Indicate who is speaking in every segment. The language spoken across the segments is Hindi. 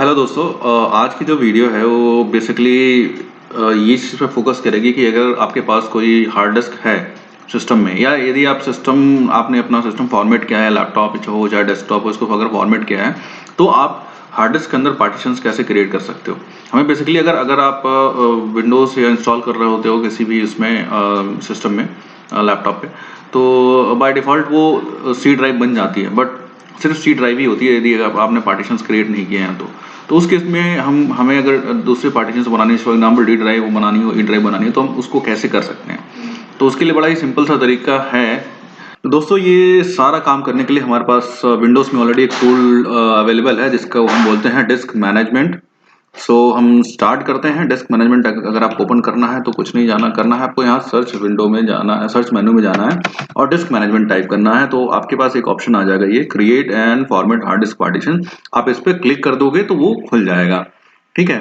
Speaker 1: हेलो दोस्तों। आज की जो वीडियो है वो बेसिकली ये चीज़ पे फोकस करेगी कि अगर आपके पास कोई हार्ड डिस्क है सिस्टम में, या यदि आप सिस्टम आपने अपना सिस्टम फॉर्मेट किया है, लैपटॉप हो चाहे डेस्कटॉप हो, इसको अगर फॉर्मेट किया है तो आप हार्ड डिस्क के अंदर पार्टीशंस कैसे क्रिएट कर सकते हो। हमें बेसिकली अगर अगर आप विंडोज़ या इंस्टॉल कर रहे होते हो किसी भी इसमें सिस्टम में, लैपटॉप पे, तो बाय डिफ़ॉल्ट वो सी ड्राइव बन जाती है, बट सिर्फ सी ड्राइव ही होती है यदि आपने पार्टीशंस क्रिएट नहीं किए हैं तो उस केस में हमें अगर दूसरे पार्टीशंस बनानी, फॉर एग्जाम्पल डी ड्राइव बनानी हो, ई ड्राइव बनानी हो, तो हम उसको कैसे कर सकते हैं। तो उसके लिए बड़ा ही सिंपल सा तरीका है। तो दोस्तों, ये सारा काम करने के लिए हमारे पास विंडोज़ में ऑलरेडी एक टूल अवेलेबल है जिसका हम बोलते हैं डिस्क मैनेजमेंट। सो हम स्टार्ट करते हैं। डिस्क मैनेजमेंट अगर आपको ओपन करना है तो कुछ नहीं जाना करना है, आपको यहाँ सर्च विंडो में जाना है, सर्च मेनू में जाना है और डिस्क मैनेजमेंट टाइप करना है। तो आपके पास एक ऑप्शन आ जाएगा, ये create and format hard disk partition. आप इस पर क्लिक कर दोगे तो वो खुल जाएगा। ठीक है।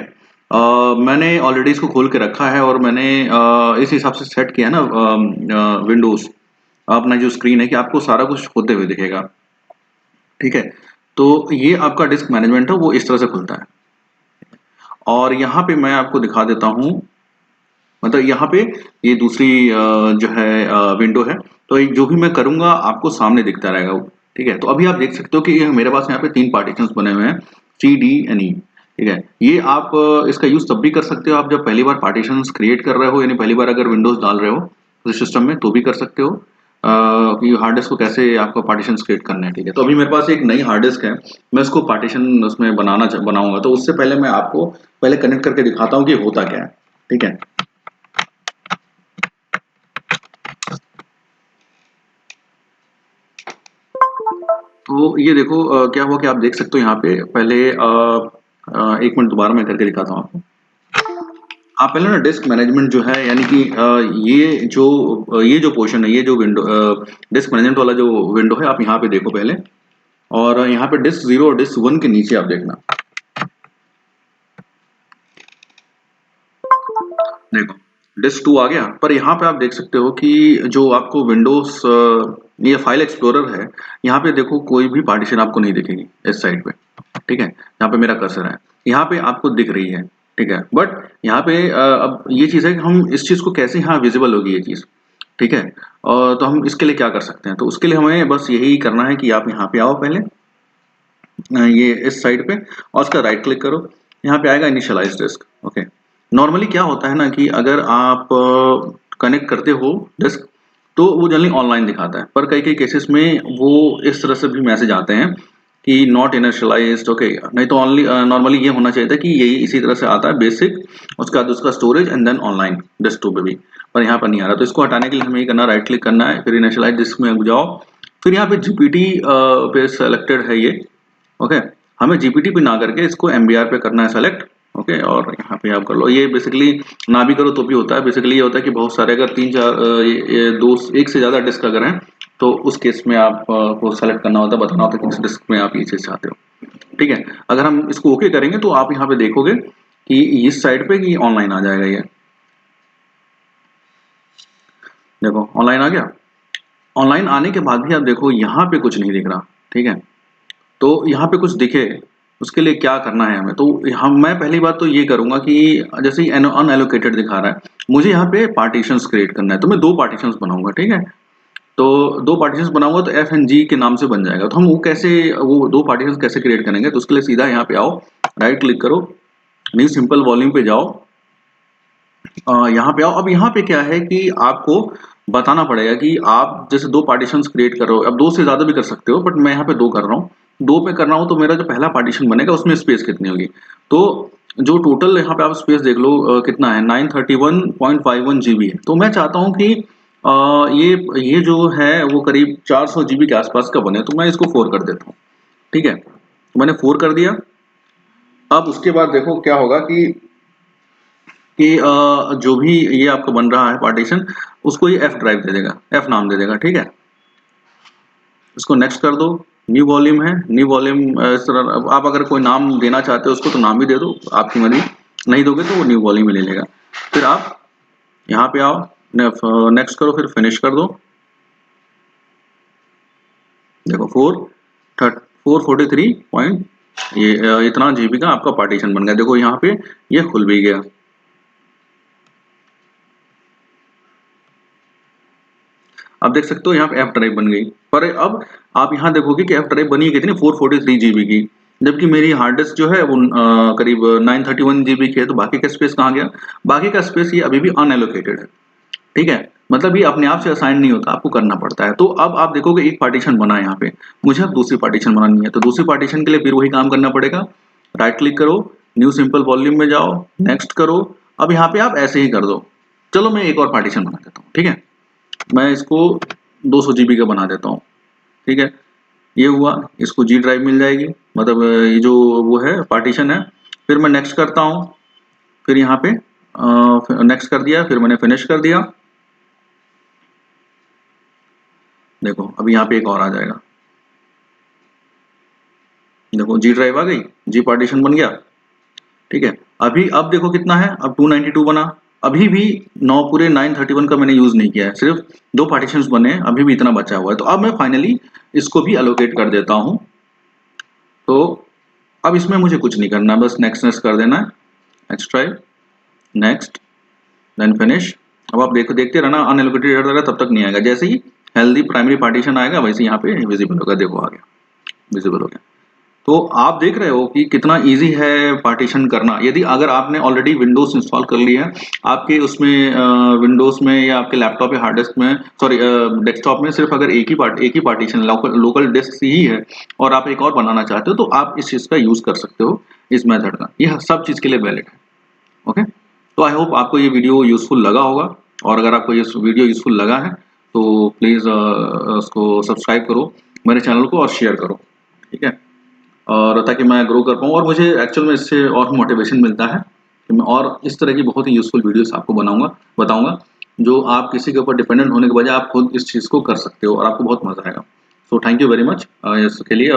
Speaker 1: मैंने ऑलरेडी इसको खोल के रखा है और मैंने इस हिसाब से सेट किया है ना विंडोज अपना जो स्क्रीन है कि आपको सारा कुछ होते हुए दिखेगा। ठीक है। तो ये आपका डिस्क मैनेजमेंट है, वो इस तरह से खुलता है। और यहाँ पे मैं आपको दिखा देता हूँ, मतलब यहाँ पे ये दूसरी जो है विंडो है। तो जो भी मैं करूँगा आपको सामने दिखता रहेगा वो। ठीक है। तो अभी आप देख सकते हो कि ये मेरे पास यहाँ पे 3 पार्टीशंस बने हुए हैं, सी डी एन ई। ठीक है। ये आप इसका यूज तब भी कर सकते हो आप जब पहली बार पार्टीशंस क्रिएट कर रहे हो, यानी पहली बार अगर विंडोज डाल रहे हो सिस्टम में तो भी कर सकते हो कि हार्ड डिस्क को कैसे आपको पार्टीशंस क्रिएट करने हैं। ठीक है। तो अभी मेरे पास एक नई हार्ड डिस्क है, मैं इसको पार्टीशन उसमें बनाऊंगा। तो उससे पहले मैं आपको पहले कनेक्ट करके दिखाता हूँ कि होता क्या है। ठीक है। तो ये देखो क्या हुआ कि आप देख सकते हो यहाँ पे पहले एक मिनट दोबारा मैं करके दिखाता हूँ आपको। आप पहले ना डिस्क मैनेजमेंट जो है, यानी कि ये जो पोर्शन है, ये जो विंडो डिस्क मैनेजमेंट वाला जो विंडो है, आप यहाँ पे देखो पहले। और यहाँ पे डिस्क 0 और डिस्क 1 के नीचे आप देखना। देखो डिस्क 2 आ गया, पर यहाँ पे आप देख सकते हो कि जो आपको विंडोज ये फाइल एक्सप्लोरर है, यहाँ पे देखो कोई भी पार्टीशन आपको नहीं दिखेगी इस साइड पे। ठीक है। यहाँ पे मेरा कर्सर है, यहाँ पे आपको दिख रही है। ठीक है। बट यहाँ पे अब ये चीज़ है कि हम इस चीज़ को कैसे यहाँ विजिबल होगी ये चीज़। ठीक है। और तो हम इसके लिए क्या कर सकते हैं, तो उसके लिए हमें बस यही करना है कि आप यहाँ पे आओ पहले, ये इस साइड पे, और उसका राइट क्लिक करो। यहाँ पे आएगा इनिशियलाइज डिस्क। ओके। नॉर्मली क्या होता है ना कि अगर आप कनेक्ट करते हो डिस्क तो वो जनरली ऑनलाइन दिखाता है, पर कई कई केसेस में वो इस तरह से भी मैसेज आते हैं कि नॉट इनिशियलाइज्ड। ओके। नहीं तो ओनली नॉर्मली ये होना चाहिए था कि यही इसी तरह से आता है बेसिक, उसके बाद उसका storage and then online desktop पे भी, पर यहाँ पर नहीं आ रहा। तो इसको हटाने के लिए हमें ये करना, राइट क्लिक करना है, फिर इनिशियलाइज डिस्क में जाओ, फिर यहाँ पे जीपीटी पे सेलेक्टेड है ये। ओके। हमें जीपीटी पे ना करके इसको एमबीआर पे करना है सेलेक्ट। ओके। और यहाँ पे आप कर लो। ये बेसिकली ना भी करो तो भी होता है। बेसिकली ये होता है कि बहुत सारे अगर 3-4 ये दो एक से ज़्यादा डिस्क अगर हैं तो उस केस में आप को सेलेक्ट करना होता है, बताना होता है कि किस डिस्क में आप ये चीज़ चाहते हो। ठीक है। अगर हम इसको ओके करेंगे तो आप यहाँ पे देखोगे कि इस साइड पे कि ऑनलाइन आ जाएगा। ये देखो ऑनलाइन आ गया। ऑनलाइन आने के बाद भी आप देखो यहाँ पे कुछ नहीं दिख रहा। ठीक है। तो यहाँ पे कुछ दिखे, उसके लिए क्या करना है हमें, तो हम मैं पहली बात तो ये करूंगा कि जैसे ही अनएलोकेटेड दिखा रहा है, मुझे यहाँ पे पार्टीशंस क्रिएट करना है, तो मैं 2 पार्टीशंस बनाऊंगा। ठीक है। तो 2 पार्टीशंस बनाऊंगा तो एफ एंड जी के नाम से बन जाएगा। तो हम वो 2 पार्टीशंस कैसे क्रिएट करेंगे, तो उसके लिए सीधा यहाँ पे आओ, राइट क्लिक करो, न्यू सिंपल वॉल्यूम पे जाओ, यहाँ पे आओ। अब यहाँ पे क्या है कि आपको बताना पड़ेगा कि आप जैसे 2 पार्टीशंस क्रिएट कर रहे हो, अब 2 से ज्यादा भी कर सकते हो, बट मैं यहाँ पे 2 कर रहा हूँ। 2 पे कर रहा हूँ तो मेरा जो पहला पार्टीशन बनेगा उसमें स्पेस कितनी होगी, तो जो टोटल यहाँ पे आप स्पेस देख लो कितना है, 931.51 जीबी है। तो मैं चाहता हूँ कि ये जो है वो करीब 400 जीबी के आसपास का बने, तो मैं इसको 4 कर देता हूँ। ठीक है। तो मैंने 4 कर दिया। अब उसके बाद देखो क्या होगा कि जो भी ये आपका बन रहा है पार्टीशन, उसको ये एफ ड्राइव दे देगा, एफ नाम दे देगा। ठीक है। इसको नेक्स्ट कर दो। न्यू वॉल्यूम है, न्यू वॉल्यूम इस तरह आप अगर कोई नाम देना चाहते हो उसको तो नाम भी दे दो, आपकी मर्जी। नहीं दोगे तो वो न्यू वॉल्यूम ही ले लेगा। फिर आप यहाँ पे आओ, नेक्स्ट करो, फिर फिनिश कर दो। देखो 443.51 ये इतना जीबी का आपका पार्टीशन बन गया। देखो यहाँ पे ये खुल भी गया। अब देख सकते हो यहाँ पे एफ ड्राइव बन गई। पर अब आप यहाँ देखोगे कि एफ ड्राइव बनी है कितनी 443 जीबी की, जबकि मेरी हार्ड डिस्क जो है वो करीब 931 जीबी की है। तो बाकी का स्पेस कहाँ गया? बाकी का स्पेस ये अभी भी अनएलोकेटेड है। ठीक है, मतलब ये अपने आप से असाइन नहीं होता, आपको करना पड़ता है। तो अब आप देखोगे एक पार्टीशन बना है यहाँ पे, मुझे अब दूसरी पार्टीशन बनानी है। तो दूसरी पार्टीशन के लिए फिर वही काम करना पड़ेगा। राइट क्लिक करो, न्यू सिंपल वॉल्यूम में जाओ, नेक्स्ट करो। अब यहाँ पे आप ऐसे ही कर दो। चलो मैं एक और पार्टीशन बना देता हूँ। ठीक है, मैं इसको 200 जीबी का बना देता हूँ। ठीक है, ये हुआ, इसको जी ड्राइव मिल जाएगी, मतलब ये जो वो है पार्टीशन है। फिर मैं नेक्स्ट करता हूँ, फिर यहाँ पे नेक्स्ट कर दिया, फिर मैंने फिनिश कर दिया। देखो अब यहाँ पे एक और आ जाएगा। देखो जी ड्राइव आ गई, जी पार्टीशन बन गया। ठीक है, अभी अब देखो कितना है, अब 292 बना। अभी भी 9 पूरे 931 का मैंने यूज नहीं किया है, सिर्फ 2 पार्टीशंस बने हैं, अभी भी इतना बचा हुआ है। तो अब मैं फाइनली इसको भी एलोकेट कर देता हूँ। तो अब इसमें मुझे कुछ नहीं करना, बस नेक्स्ट नेक्स्ट कर देना है। Next drive, next, then finish. अब आप देखो, देखते रहना, अनएलोकेटेड रहेगा तब तक नहीं आएगा। जैसे ही हेल्दी प्राइमरी पार्टीशन आएगा वैसे यहाँ पे विजिबल होगा। देखो आ गया, विजिबल हो गया। तो आप देख रहे हो कि कितना इजी है पार्टीशन करना। यदि अगर आपने ऑलरेडी विंडोज इंस्टॉल कर लिया है आपके उसमें विंडोज में या आपके लैपटॉप या हार्ड डिस्क में, सॉरी डेस्कटॉप में, सिर्फ अगर एक ही पार्टीशन लोकल डिस्क ही है और आप एक और बनाना चाहते हो, तो आप इस चीज़ का यूज कर सकते हो, इस मेथड का। ये सब चीज़ के लिए वैलिड है। ओके, तो आई होप आपको ये वीडियो यूजफुल लगा होगा। और अगर आपको ये वीडियो यूजफुल लगा है तो प्लीज़ उसको सब्सक्राइब करो मेरे चैनल को और शेयर करो। ठीक है, और ताकि मैं ग्रो कर पाऊँ, और मुझे एक्चुअल में इससे और मोटिवेशन मिलता है कि मैं और इस तरह की बहुत ही यूज़फुल वीडियोस आपको बताऊँगा, जो आप किसी के ऊपर डिपेंडेंट होने के बजाय आप खुद इस चीज़ को कर सकते हो और आपको बहुत मज़ा आएगा। So thank you very much इसके लिए।